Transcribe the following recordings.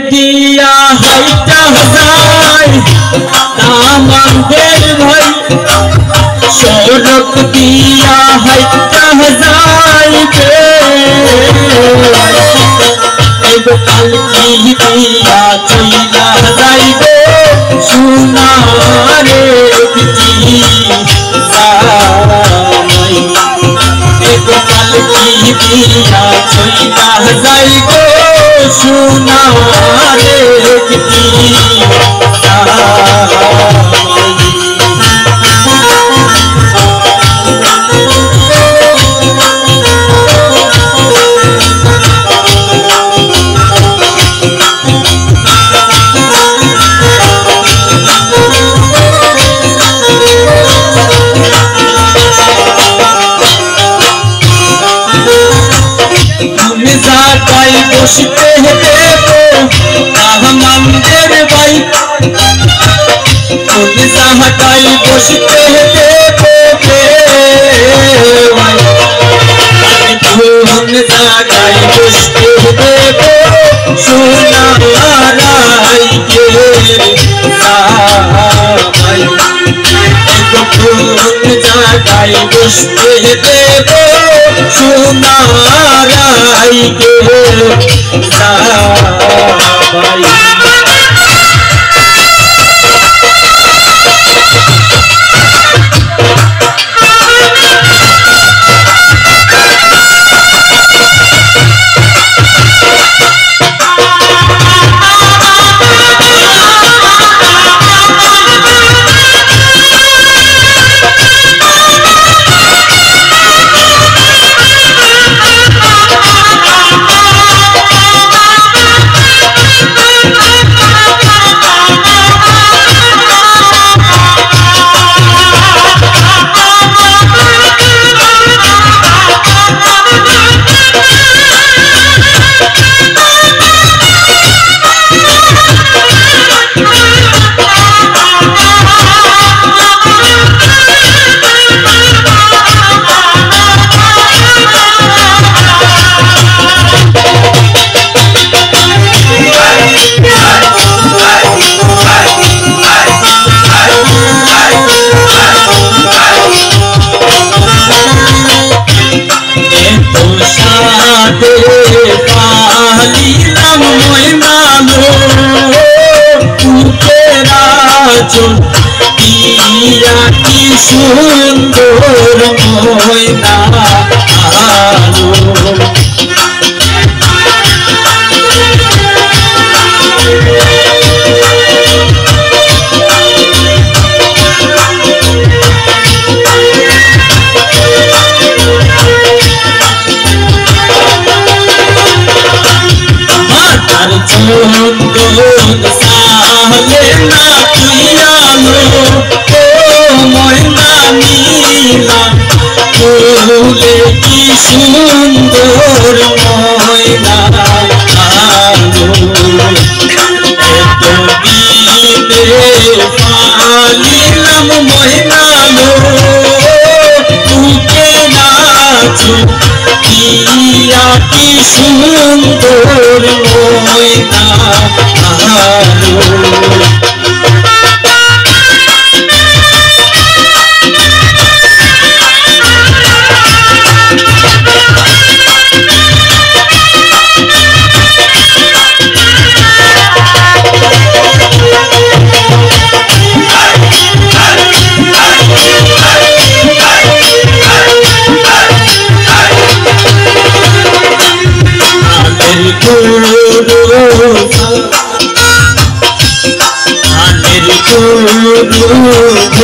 দিয়া হাইটা যায় আমাদের ভাই সড়ক দিয়া হাইটা যাইবে কালকি দিয়া চইলা যাইবে সোনারে কালকি দিয়া চইলা যাইবে সোনারে বসতে দেব আমাদের ভাই কোন জায়গায় বসতে দেব কোন জায়গায় বসতে দেব সোনারাই গে কোন জায়গায় বসতে দেব সোনারাই গে পালিলাম ময়নালো পুকেরা চল দিয়া কি সুন্দর ময়না আলো চন্দন সালে না তুইয়ালো ও ময়না নীলা ফুলে কি সুন্দর ময়না আলো এতদিনে পালিলাম ময়নালো তুকে নাচো দিয়া কি সুন্দর ময়না আলো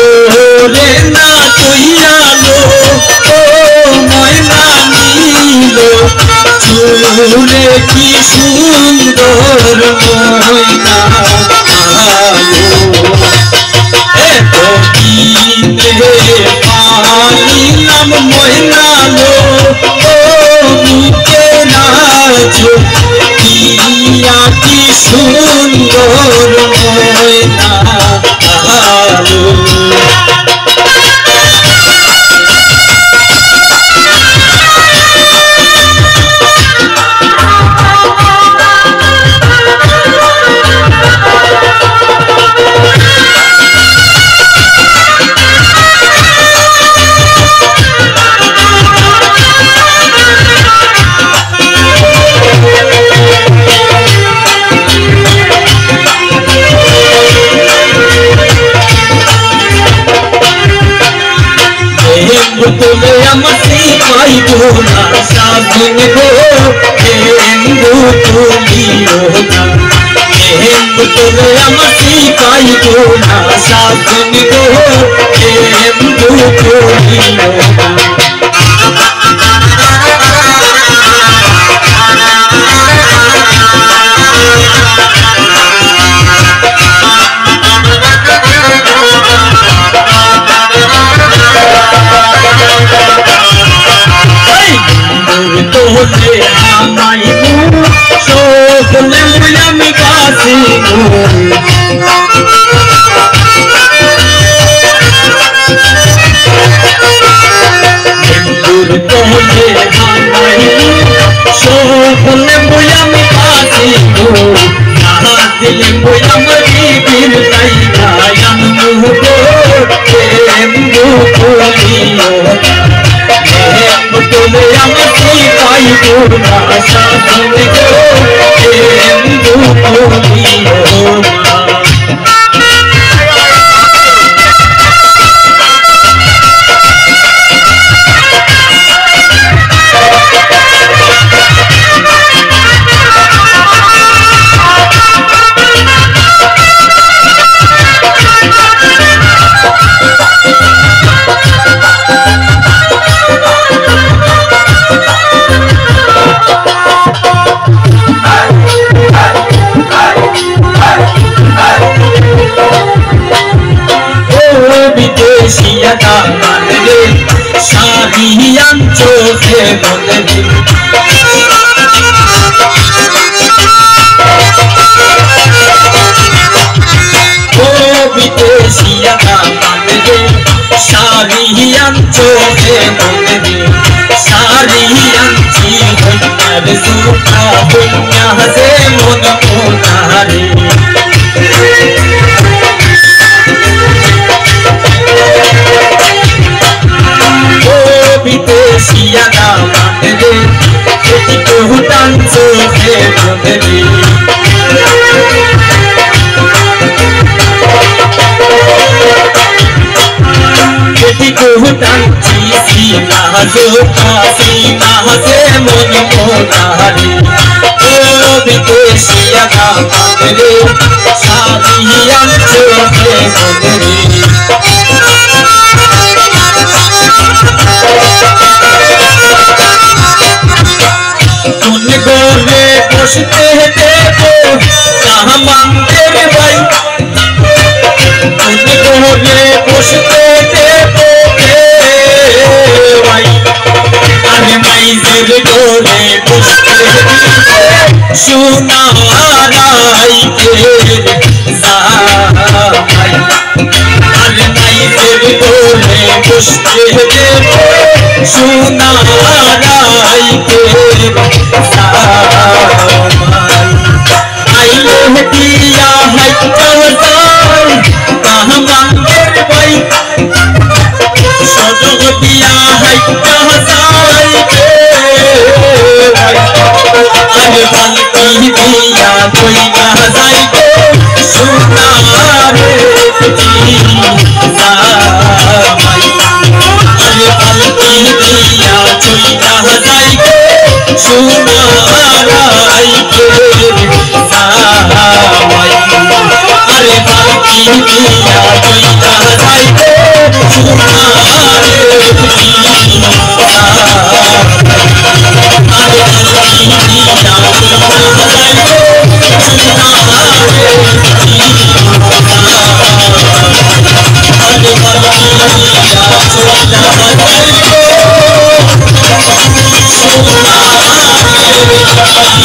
ভোরে না তুইয়ালো ও ময়না নীলো চুলে কি সুন্দর ময়না আলো এতদিনে পালিলাম ময়নালো ও বুকে নাচো দিয়া কি সুন্দর ময়না আলো না সাবিন গো হিন্দু তুলিও না হিন্দু তোলে আমার শিখাইবো না সাবিন গো হিন্দু তুলিও না তোলে আমায় সকলে আমি বাসি হিন্দুর তোলে আমায় সকলে আমি বাসি দিলে আমার বীর তাই গায়ান মুহ হিন্দু তুলিও তোলে আমার শিখাইবো না সাবিন গো হিন্দু তুলিও না বিদেশিয়া দামালে শাহিয়ান চোখে বলে ও বিদেশিয়া দামালে শাহিয়ান চোখে বলে শাহিয়ান জীবনের সুখা দুনিয়া যে মন মোনারে বিদেশিয়া দামালে এটি বহুতান চোখে বলে এটি বহুতান চিঠি নাজো কাশি নাজে মন মোনারে ও বিদেশিয়া দামালে শাহিয়ান চোখে বলে गोले बसते देवो कामंदेर भाई गोले बसते देवो भाई अरे माइजेर गोले बसते सुना राई के जाई अरे माइजेर गोले बसते देवो सुना राई के दिया है चौदार कामंदेर भाई सजग दिया है चौदार के भाई अरे बल्कि दिया कोई ना जाए को सुना रे भाई अरे बल्कि दिया कोई ना जाए को सुना राई के अरे बाकी दिया कोई ना जाए को सुना रे अरे बाकी दिया कोई ना जाए को सुना रे अरे बाकी दिया कोई ना जाए को सुना रे